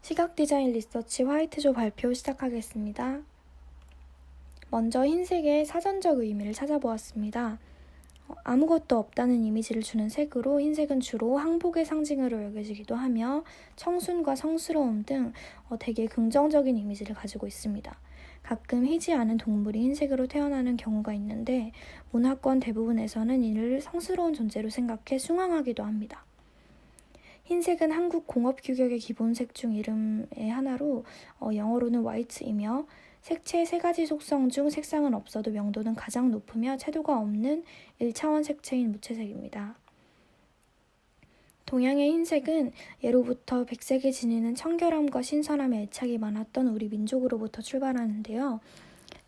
시각 디자인 리서치 화이트조 발표 시작하겠습니다. 먼저 흰색의 사전적 의미를 찾아보았습니다. 아무것도 없다는 이미지를 주는 색으로 흰색은 주로 항복의 상징으로 여겨지기도 하며 청순과 성스러움 등 되게 긍정적인 이미지를 가지고 있습니다. 가끔 희지 않은 동물이 흰색으로 태어나는 경우가 있는데 문화권 대부분에서는 이를 성스러운 존재로 생각해 숭앙하기도 합니다. 흰색은 한국 공업 규격의 기본색 중 이름의 하나로 영어로는 화이트이며 색채의 세 가지 속성 중 색상은 없어도 명도는 가장 높으며 채도가 없는 1차원 색채인 무채색입니다. 동양의 흰색은 예로부터 백색이 지니는 청결함과 신선함에 애착이 많았던 우리 민족으로부터 출발하는데요.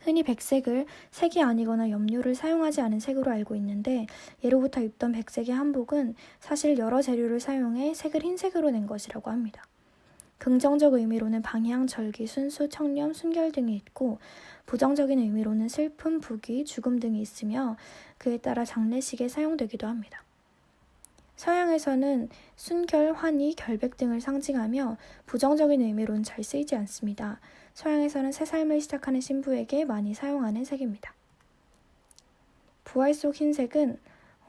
흔히 백색을 색이 아니거나 염료를 사용하지 않은 색으로 알고 있는데 예로부터 입던 백색의 한복은 사실 여러 재료를 사용해 색을 흰색으로 낸 것이라고 합니다. 긍정적 의미로는 방향, 절기, 순수, 청렴, 순결 등이 있고 부정적인 의미로는 슬픔, 부귀, 죽음 등이 있으며 그에 따라 장례식에 사용되기도 합니다. 서양에서는 순결, 환희, 결백 등을 상징하며 부정적인 의미로는 잘 쓰이지 않습니다. 서양에서는 새 삶을 시작하는 신부에게 많이 사용하는 색입니다. 부활 속 흰색은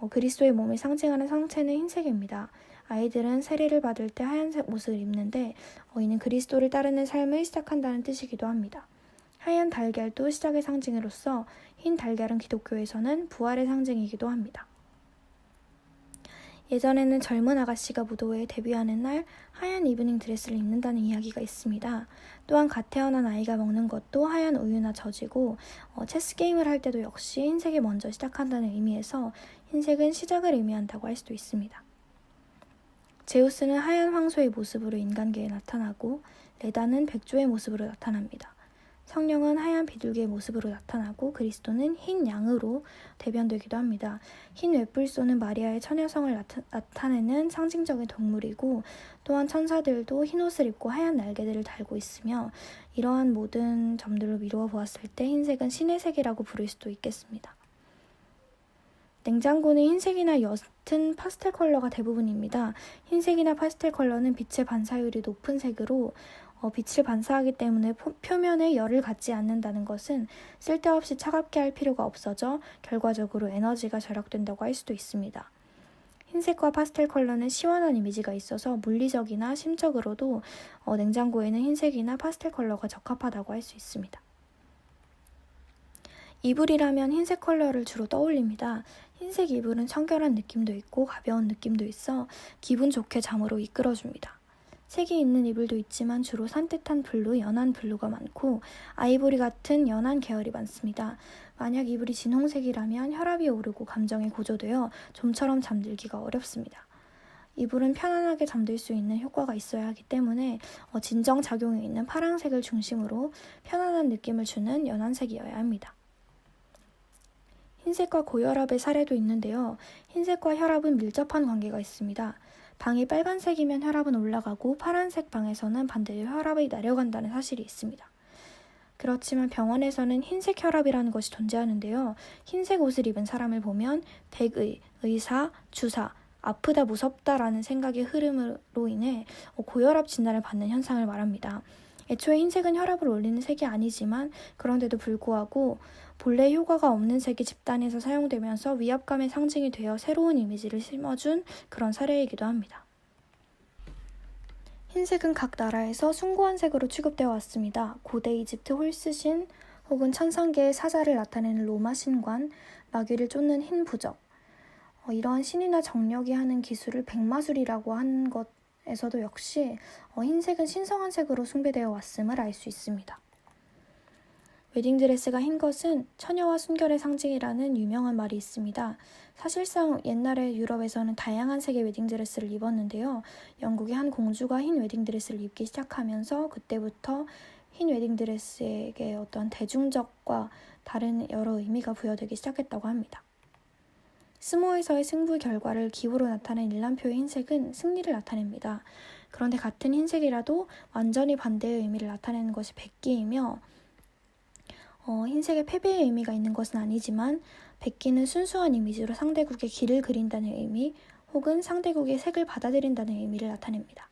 그리스도의 몸을 상징하는 성체는 흰색입니다. 아이들은 세례를 받을 때 하얀색 옷을 입는데 이는 그리스도를 따르는 삶을 시작한다는 뜻이기도 합니다. 하얀 달걀도 시작의 상징으로서 흰 달걀은 기독교에서는 부활의 상징이기도 합니다. 예전에는 젊은 아가씨가 무도회에 데뷔하는 날 하얀 이브닝 드레스를 입는다는 이야기가 있습니다. 또한 갓 태어난 아이가 먹는 것도 하얀 우유나 젖이고 체스 게임을 할 때도 역시 흰색이 먼저 시작한다는 의미에서 흰색은 시작을 의미한다고 할 수도 있습니다. 제우스는 하얀 황소의 모습으로 인간계에 나타나고 레다는 백조의 모습으로 나타납니다. 성령은 하얀 비둘기의 모습으로 나타나고 그리스도는 흰 양으로 대변되기도 합니다. 흰 웹불소는 마리아의 처녀성을 나타내는 상징적인 동물이고 또한 천사들도 흰 옷을 입고 하얀 날개들을 달고 있으며 이러한 모든 점들로 미루어 보았을 때 흰색은 신의 색이라고 부를 수도 있겠습니다. 냉장고는 흰색이나 옅은 파스텔 컬러가 대부분입니다. 흰색이나 파스텔 컬러는 빛의 반사율이 높은 색으로 빛을 반사하기 때문에 표면에 열을 갖지 않는다는 것은 쓸데없이 차갑게 할 필요가 없어져 결과적으로 에너지가 절약된다고 할 수도 있습니다. 흰색과 파스텔 컬러는 시원한 이미지가 있어서 물리적이나 심적으로도 냉장고에는 흰색이나 파스텔 컬러가 적합하다고 할 수 있습니다. 이불이라면 흰색 컬러를 주로 떠올립니다. 흰색 이불은 청결한 느낌도 있고 가벼운 느낌도 있어 기분 좋게 잠으로 이끌어줍니다. 색이 있는 이불도 있지만 주로 산뜻한 블루, 연한 블루가 많고 아이보리 같은 연한 계열이 많습니다. 만약 이불이 진홍색이라면 혈압이 오르고 감정이 고조되어 좀처럼 잠들기가 어렵습니다. 이불은 편안하게 잠들 수 있는 효과가 있어야 하기 때문에 진정작용이 있는 파란색을 중심으로 편안한 느낌을 주는 연한 색이어야 합니다. 흰색과 고혈압의 사례도 있는데요. 흰색과 혈압은 밀접한 관계가 있습니다. 방이 빨간색이면 혈압은 올라가고 파란색 방에서는 반대로 혈압이 내려간다는 사실이 있습니다. 그렇지만 병원에서는 흰색 혈압이라는 것이 존재하는데요. 흰색 옷을 입은 사람을 보면 백의, 의사, 주사, 아프다 무섭다라는 생각의 흐름으로 인해 고혈압 진단을 받는 현상을 말합니다. 애초에 흰색은 혈압을 올리는 색이 아니지만 그런데도 불구하고 본래 효과가 없는 색이 집단에서 사용되면서 위압감의 상징이 되어 새로운 이미지를 심어준 그런 사례이기도 합니다. 흰색은 각 나라에서 숭고한 색으로 취급되어 왔습니다. 고대 이집트 홀스신 혹은 천상계의 사자를 나타내는 로마 신관, 마귀를 쫓는 흰 부적, 이러한 신이나 정력이 하는 기술을 백마술이라고 하는 것에서도 역시 흰색은 신성한 색으로 숭배되어 왔음을 알 수 있습니다. 웨딩드레스가 흰 것은 처녀와 순결의 상징이라는 유명한 말이 있습니다. 사실상 옛날에 유럽에서는 다양한 색의 웨딩드레스를 입었는데요. 영국의 한 공주가 흰 웨딩드레스를 입기 시작하면서 그때부터 흰 웨딩드레스에게 어떤 대중적과 다른 여러 의미가 부여되기 시작했다고 합니다. 스모에서의 승부 결과를 기호로 나타낸 일람표의 흰색은 승리를 나타냅니다. 그런데 같은 흰색이라도 완전히 반대의 의미를 나타내는 것이 백기이며 흰색의 패배의 의미가 있는 것은 아니지만 백기는 순수한 이미지로 상대국의 길을 그린다는 의미 혹은 상대국의 색을 받아들인다는 의미를 나타냅니다.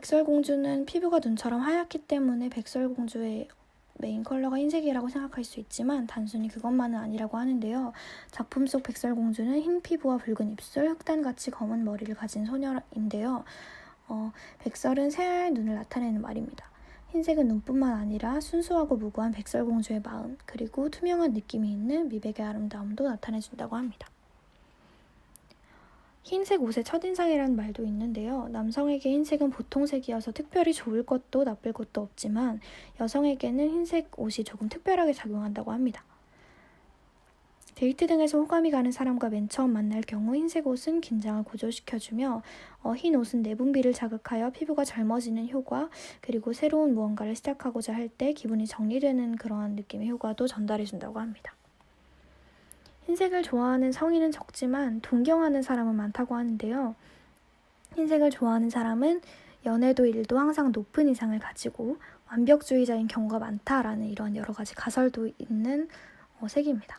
백설공주는 피부가 눈처럼 하얗기 때문에 백설공주의 메인 컬러가 흰색이라고 생각할 수 있지만 단순히 그것만은 아니라고 하는데요. 작품 속 백설공주는 흰 피부와 붉은 입술, 흑단같이 검은 머리를 가진 소녀인데요. 백설은 새하얀 눈을 나타내는 말입니다. 흰색은 눈뿐만 아니라 순수하고 무고한 백설공주의 마음, 그리고 투명한 느낌이 있는 미백의 아름다움도 나타내준다고 합니다. 흰색 옷의 첫인상이라는 말도 있는데요. 남성에게 흰색은 보통 색이어서 특별히 좋을 것도 나쁠 것도 없지만 여성에게는 흰색 옷이 조금 특별하게 작용한다고 합니다. 데이트 등에서 호감이 가는 사람과 맨 처음 만날 경우 흰색 옷은 긴장을 고조시켜주며 흰 옷은 내분비를 자극하여 피부가 젊어지는 효과, 그리고 새로운 무언가를 시작하고자 할 때 기분이 정리되는 그러한 느낌의 효과도 전달해준다고 합니다. 흰색을 좋아하는 성인은 적지만 동경하는 사람은 많다고 하는데요. 흰색을 좋아하는 사람은 연애도 일도 항상 높은 이상을 가지고 완벽주의자인 경우가 많다라는 이런 여러 가지 가설도 있는 색입니다.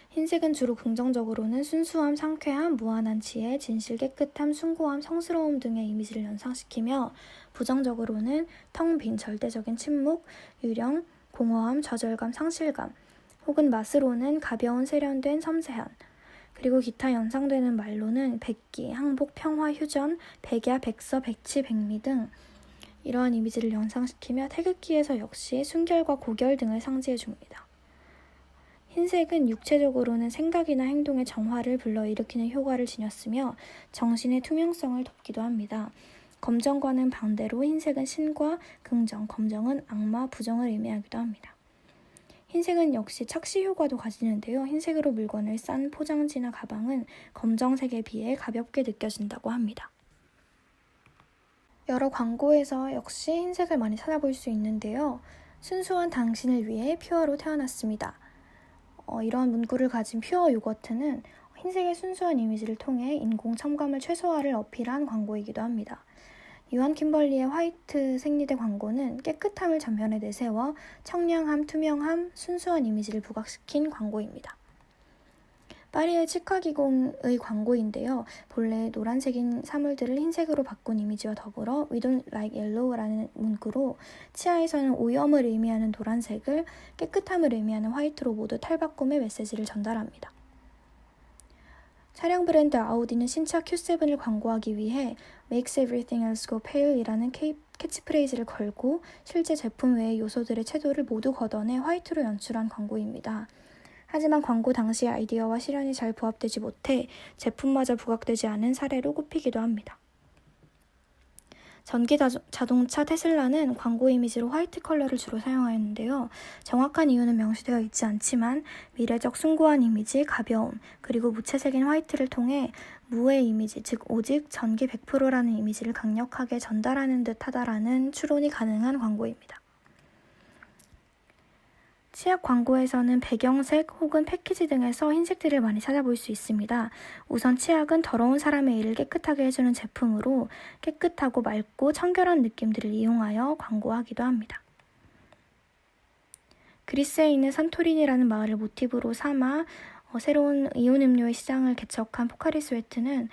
흰색은 주로 긍정적으로는 순수함, 상쾌함, 무한한 지혜, 진실, 깨끗함, 숭고함, 성스러움 등의 이미지를 연상시키며 부정적으로는 텅 빈 절대적인 침묵, 유령, 공허함, 좌절감, 상실감, 혹은 맛으로는 가벼운 세련된 섬세함, 그리고 기타 연상되는 말로는 백기, 항복, 평화, 휴전, 백야, 백서, 백치, 백미 등 이러한 이미지를 연상시키며 태극기에서 역시 순결과 고결 등을 상징해 줍니다. 흰색은 육체적으로는 생각이나 행동의 정화를 불러일으키는 효과를 지녔으며 정신의 투명성을 돋기도 합니다. 검정과는 반대로 흰색은 신과 긍정, 검정은 악마, 부정을 의미하기도 합니다. 흰색은 역시 착시 효과도 가지는데요. 흰색으로 물건을 싼 포장지나 가방은 검정색에 비해 가볍게 느껴진다고 합니다. 여러 광고에서 역시 흰색을 많이 찾아볼 수 있는데요. 순수한 당신을 위해 퓨어로 태어났습니다. 이러한 문구를 가진 퓨어 요거트는 흰색의 순수한 이미지를 통해 인공 첨가물 최소화를 어필한 광고이기도 합니다. 유한 킴벌리의 화이트 생리대 광고는 깨끗함을 전면에 내세워 청량함, 투명함, 순수한 이미지를 부각시킨 광고입니다. 파리의 치카기공의 광고인데요. 본래 노란색인 사물들을 흰색으로 바꾼 이미지와 더불어 We don't like yellow라는 문구로 치아에서는 오염을 의미하는 노란색을 깨끗함을 의미하는 화이트로 모두 탈바꿈의 메시지를 전달합니다. 차량 브랜드 아우디는 신차 Q7을 광고하기 위해 Makes everything else go pale 이라는 캐치프레이즈를 걸고 실제 제품 외의 요소들의 채도를 모두 걷어내 화이트로 연출한 광고입니다. 하지만 광고 당시의 아이디어와 실현이 잘 부합되지 못해 제품마저 부각되지 않은 사례로 꼽히기도 합니다. 전기 자동차 테슬라는 광고 이미지로 화이트 컬러를 주로 사용하였는데요. 정확한 이유는 명시되어 있지 않지만 미래적 숭고한 이미지, 가벼움, 그리고 무채색인 화이트를 통해 무의 이미지, 즉 오직 전기 100%라는 이미지를 강력하게 전달하는 듯하다라는 추론이 가능한 광고입니다. 치약 광고에서는 배경색 혹은 패키지 등에서 흰색들을 많이 찾아볼 수 있습니다. 우선 치약은 더러운 사람의 이를 깨끗하게 해주는 제품으로 깨끗하고 맑고 청결한 느낌들을 이용하여 광고하기도 합니다. 그리스에 있는 산토리니라는 마을을 모티브로 삼아 새로운 이온 음료의 시장을 개척한 포카리 스웨트는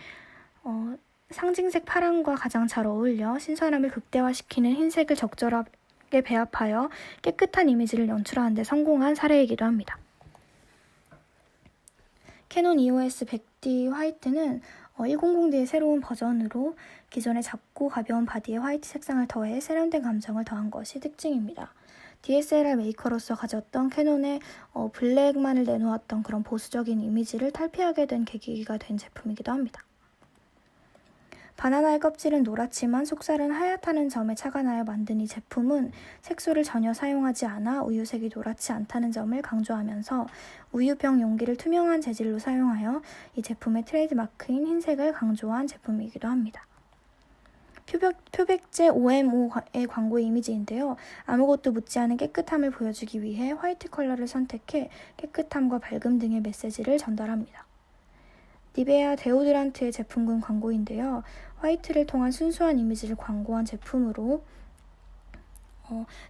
상징색 파랑과 가장 잘 어울려 신선함을 극대화시키는 흰색을 적절하게 배합하여 깨끗한 이미지를 연출하는 데 성공한 사례이기도 합니다. 캐논 EOS 100D 화이트는 100D의 새로운 버전으로 기존의 작고 가벼운 바디에 화이트 색상을 더해 세련된 감정을 더한 것이 특징입니다. DSLR 메이커로서 가졌던 캐논의 블랙만을 내놓았던 그런 보수적인 이미지를 탈피하게 된 계기가 된 제품이기도 합니다. 바나나의 껍질은 노랗지만 속살은 하얗다는 점에 착안하여 만든 이 제품은 색소를 전혀 사용하지 않아 우유색이 노랗지 않다는 점을 강조하면서 우유병 용기를 투명한 재질로 사용하여 이 제품의 트레이드마크인 흰색을 강조한 제품이기도 합니다. 표백제 OMO의 광고 이미지인데요. 아무것도 묻지 않은 깨끗함을 보여주기 위해 화이트 컬러를 선택해 깨끗함과 밝음 등의 메시지를 전달합니다. 니베아 데오드란트의 제품군 광고인데요. 화이트를 통한 순수한 이미지를 광고한 제품으로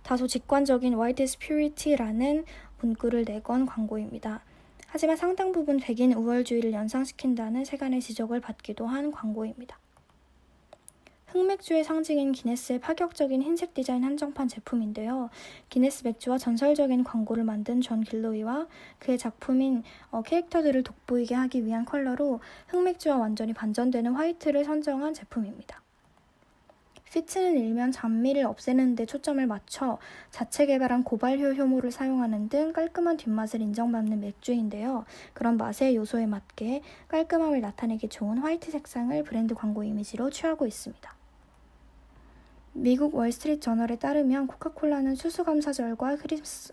다소 직관적인 White is Purity라는 문구를 내건 광고입니다. 하지만 상당 부분 백인 우월주의를 연상시킨다는 세간의 지적을 받기도 한 광고입니다. 흑맥주의 상징인 기네스의 파격적인 흰색 디자인 한정판 제품인데요. 기네스 맥주와 전설적인 광고를 만든 존 길로이와 그의 작품인 캐릭터들을 돋보이게 하기 위한 컬러로 흑맥주와 완전히 반전되는 화이트를 선정한 제품입니다. 피츠는 일면 잔미를 없애는 데 초점을 맞춰 자체 개발한 고발효 효모를 사용하는 등 깔끔한 뒷맛을 인정받는 맥주인데요. 그런 맛의 요소에 맞게 깔끔함을 나타내기 좋은 화이트 색상을 브랜드 광고 이미지로 취하고 있습니다. 미국 월스트리트 저널에 따르면 코카콜라는 수수감사절과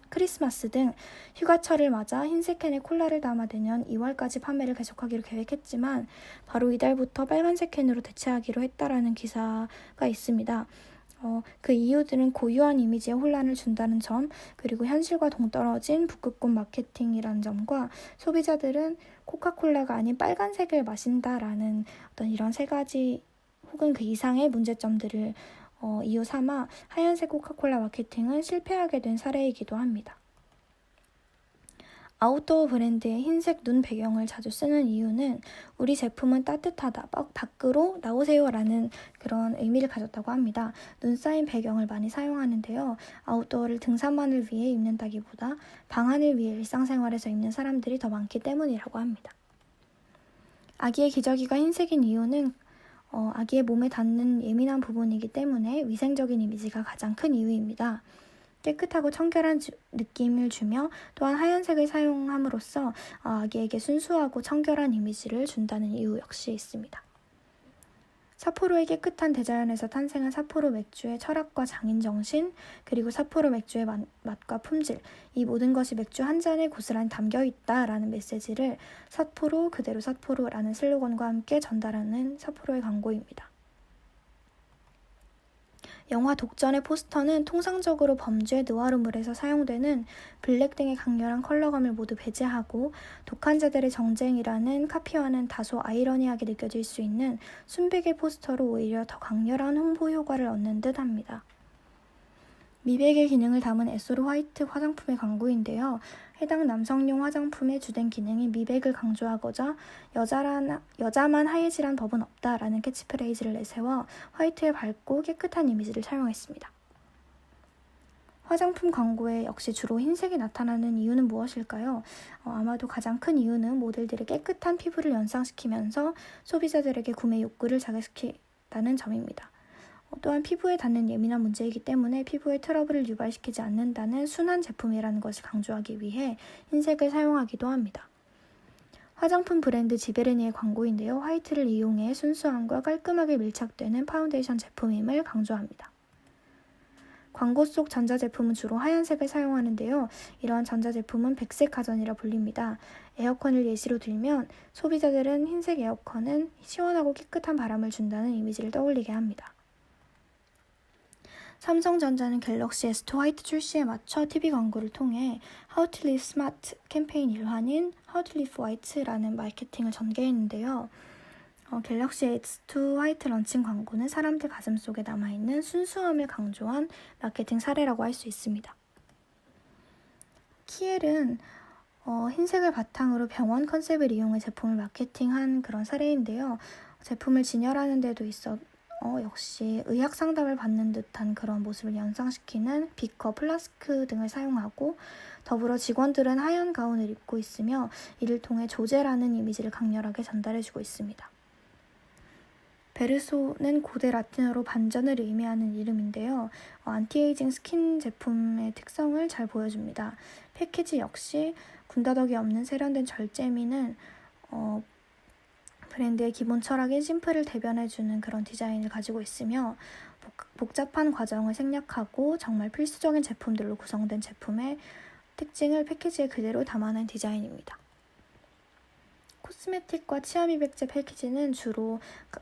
크리스마스 등 휴가철을 맞아 흰색 캔에 콜라를 담아 내년 2월까지 판매를 계속하기로 계획했지만 바로 이달부터 빨간색 캔으로 대체하기로 했다라는 기사가 있습니다. 그 이유들은 고유한 이미지에 혼란을 준다는 점, 그리고 현실과 동떨어진 북극곰 마케팅이라는 점과 소비자들은 코카콜라가 아닌 빨간색을 마신다라는 어떤 이런 세 가지 혹은 그 이상의 문제점들을 이유 삼아 하얀색 코카콜라 마케팅은 실패하게 된 사례이기도 합니다. 아웃도어 브랜드의 흰색 눈 배경을 자주 쓰는 이유는 우리 제품은 따뜻하다, 밖으로 나오세요 라는 그런 의미를 가졌다고 합니다. 눈 쌓인 배경을 많이 사용하는데요. 아웃도어를 등산만을 위해 입는다기보다 방안을 위해 일상생활에서 입는 사람들이 더 많기 때문이라고 합니다. 아기의 기저귀가 흰색인 이유는 아기의 몸에 닿는 예민한 부분이기 때문에 위생적인 이미지가 가장 큰 이유입니다. 깨끗하고 청결한 느낌을 주며 또한 하얀색을 사용함으로써 아기에게 순수하고 청결한 이미지를 준다는 이유 역시 있습니다. 삿포로의 깨끗한 대자연에서 탄생한 삿포로 맥주의 철학과 장인정신, 그리고 삿포로 맥주의 맛과 품질, 이 모든 것이 맥주 한 잔에 고스란히 담겨있다라는 메시지를 삿포로 그대로 삿포로라는 슬로건과 함께 전달하는 삿포로의 광고입니다. 영화 독전의 포스터는 통상적으로 범죄 느와르물에서 사용되는 블랙 등의 강렬한 컬러감을 모두 배제하고 독한 자들의 정쟁이라는 카피와는 다소 아이러니하게 느껴질 수 있는 순백의 포스터로 오히려 더 강렬한 홍보 효과를 얻는 듯 합니다. 미백의 기능을 담은 에소르 화이트 화장품의 광고인데요. 해당 남성용 화장품의 주된 기능이 미백을 강조하고자 여자만 하얘지란 법은 없다라는 캐치프레이즈를 내세워 화이트의 밝고 깨끗한 이미지를 사용했습니다. 화장품 광고에 역시 주로 흰색이 나타나는 이유는 무엇일까요? 아마도 가장 큰 이유는 모델들의 깨끗한 피부를 연상시키면서 소비자들에게 구매 욕구를 자극시키다는 점입니다. 또한 피부에 닿는 예민한 문제이기 때문에 피부에 트러블을 유발시키지 않는다는 순한 제품이라는 것을 강조하기 위해 흰색을 사용하기도 합니다. 화장품 브랜드 지베르니의 광고인데요. 화이트를 이용해 순수함과 깔끔하게 밀착되는 파운데이션 제품임을 강조합니다. 광고 속 전자제품은 주로 하얀색을 사용하는데요. 이러한 전자제품은 백색 가전이라 불립니다. 에어컨을 예시로 들면 소비자들은 흰색 에어컨은 시원하고 깨끗한 바람을 준다는 이미지를 떠올리게 합니다. 삼성전자는 갤럭시 S2 화이트 출시에 맞춰 TV 광고를 통해 How to Live Smart 캠페인 일환인 How to Live White라는 마케팅을 전개했는데요. 갤럭시 S2 화이트 런칭 광고는 사람들 가슴 속에 남아있는 순수함을 강조한 마케팅 사례라고 할 수 있습니다. 키엘은 흰색을 바탕으로 병원 컨셉을 이용해 제품을 마케팅한 그런 사례인데요. 제품을 진열하는 데도 있어 역시 의학 상담을 받는 듯한 그런 모습을 연상시키는 비커, 플라스크 등을 사용하고 더불어 직원들은 하얀 가운을 입고 있으며 이를 통해 조제라는 이미지를 강렬하게 전달해주고 있습니다. 베르소는 고대 라틴어로 반전을 의미하는 이름인데요. 안티에이징 스킨 제품의 특성을 잘 보여줍니다. 패키지 역시 군더더기 없는 세련된 절제미는 브랜드의 기본 철학인 심플을 대변해주는 그런 디자인을 가지고 있으며 복잡한 과정을 생략하고 정말 필수적인 제품들로 구성된 제품의 특징을 패키지에 그대로 담아낸 디자인입니다. 코스메틱과 치아 미백제 패키지는 주로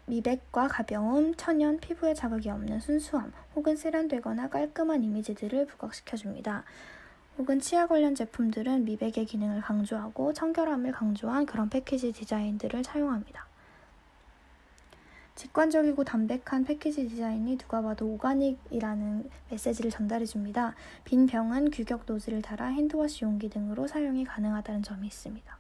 미백과 가벼움, 천연, 피부에 자극이 없는 순수함 혹은 세련되거나 깔끔한 이미지들을 부각시켜줍니다. 혹은 치아 관련 제품들은 미백의 기능을 강조하고 청결함을 강조한 그런 패키지 디자인들을 사용합니다. 직관적이고 담백한 패키지 디자인이 누가 봐도 오가닉이라는 메시지를 전달해줍니다. 빈 병은 규격 노즐을 달아 핸드워시 용기 등으로 사용이 가능하다는 점이 있습니다.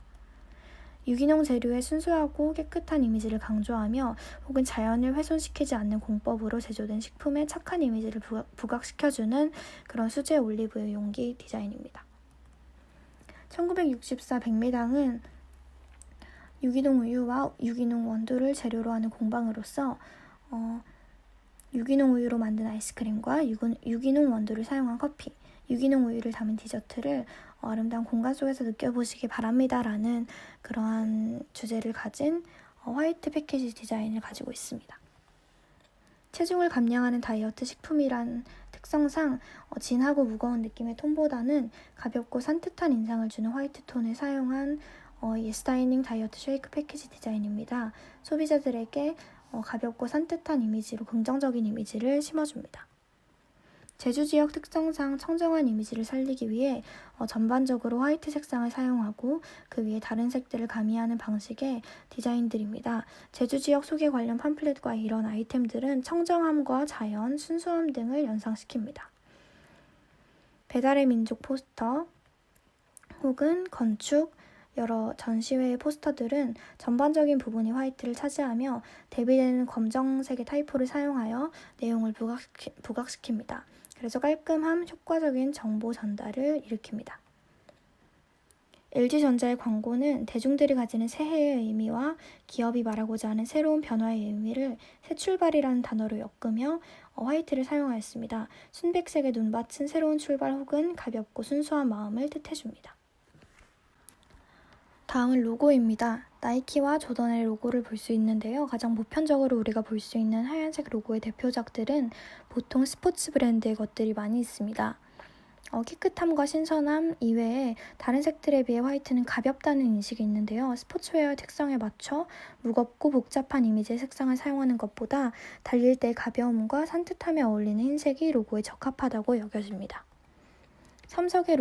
유기농 재료의 순수하고 깨끗한 이미지를 강조하며 혹은 자연을 훼손시키지 않는 공법으로 제조된 식품의 착한 이미지를 부각시켜주는 그런 수제 올리브유 용기 디자인입니다. 1964 백미당은 유기농 우유와 유기농 원두를 재료로 하는 공방으로서 유기농 우유로 만든 아이스크림과 유기농 원두를 사용한 커피, 유기농 우유를 담은 디저트를 아름다운 공간 속에서 느껴보시기 바랍니다 라는 그러한 주제를 가진 화이트 패키지 디자인을 가지고 있습니다. 체중을 감량하는 다이어트 식품이란 특성상 진하고 무거운 느낌의 톤보다는 가볍고 산뜻한 인상을 주는 화이트 톤을 사용한 예스다이닝 다이어트 쉐이크 패키지 디자인입니다. 소비자들에게 가볍고 산뜻한 이미지로 긍정적인 이미지를 심어줍니다. 제주 지역 특성상 청정한 이미지를 살리기 위해 전반적으로 화이트 색상을 사용하고 그 위에 다른 색들을 가미하는 방식의 디자인들입니다. 제주 지역 소개 관련 팜플렛과 이런 아이템들은 청정함과 자연, 순수함 등을 연상시킵니다. 배달의 민족 포스터 혹은 건축, 여러 전시회의 포스터들은 전반적인 부분이 화이트를 차지하며 대비되는 검정색의 타이포를 사용하여 내용을 부각시킵니다. 그래서 깔끔함, 효과적인 정보 전달을 일으킵니다. LG전자의 광고는 대중들이 가지는 새해의 의미와 기업이 말하고자 하는 새로운 변화의 의미를 새 출발이라는 단어로 엮으며 화이트를 사용하였습니다. 순백색의 눈밭은 새로운 출발 혹은 가볍고 순수한 마음을 뜻해줍니다. 다음은 로고입니다. 나이키와 조던의 로고를 볼 수 있는데요. 가장 보편적으로 우리가 볼 수 있는 하얀색 로고의 대표작들은 보통 스포츠 브랜드의 것들이 많이 있습니다. 깨끗함과 신선함 이외에 다른 색들에 비해 화이트는 가볍다는 인식이 있는데요. 스포츠웨어의 특성에 맞춰 무겁고 복잡한 이미지의 색상을 사용하는 것보다 달릴 때의 가벼움과 산뜻함에 어울리는 흰색이 로고에 적합하다고 여겨집니다. 삼성의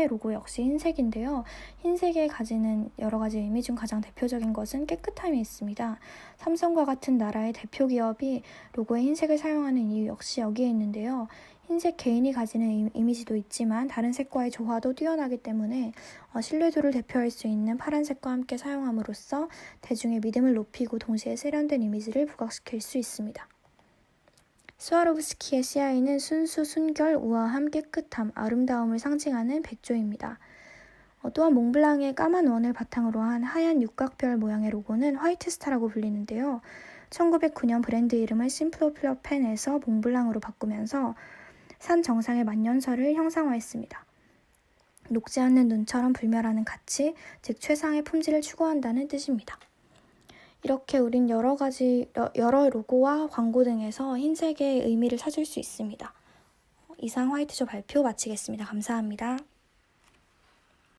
로고 역시 흰색인데요. 흰색에 가지는 여러 가지 의미 중 가장 대표적인 것은 깨끗함이 있습니다. 삼성과 같은 나라의 대표 기업이 로고에 흰색을 사용하는 이유 역시 여기에 있는데요. 흰색 개인이 가지는 이미지도 있지만 다른 색과의 조화도 뛰어나기 때문에 신뢰도를 대표할 수 있는 파란색과 함께 사용함으로써 대중의 믿음을 높이고 동시에 세련된 이미지를 부각시킬 수 있습니다. 스와로브스키의 CI는 순수, 순결, 우아함, 깨끗함, 아름다움을 상징하는 백조입니다. 또한 몽블랑의 까만 원을 바탕으로 한 하얀 육각별 모양의 로고는 화이트 스타라고 불리는데요. 1909년 브랜드 이름을 심플로플러 펜에서 몽블랑으로 바꾸면서 산 정상의 만년설을 형상화했습니다. 녹지 않는 눈처럼 불멸하는 가치, 즉 최상의 품질을 추구한다는 뜻입니다. 이렇게 우린 여러 로고와 광고 등에서 흰색의 의미를 찾을 수 있습니다. 이상 화이트조 발표 마치겠습니다. 감사합니다.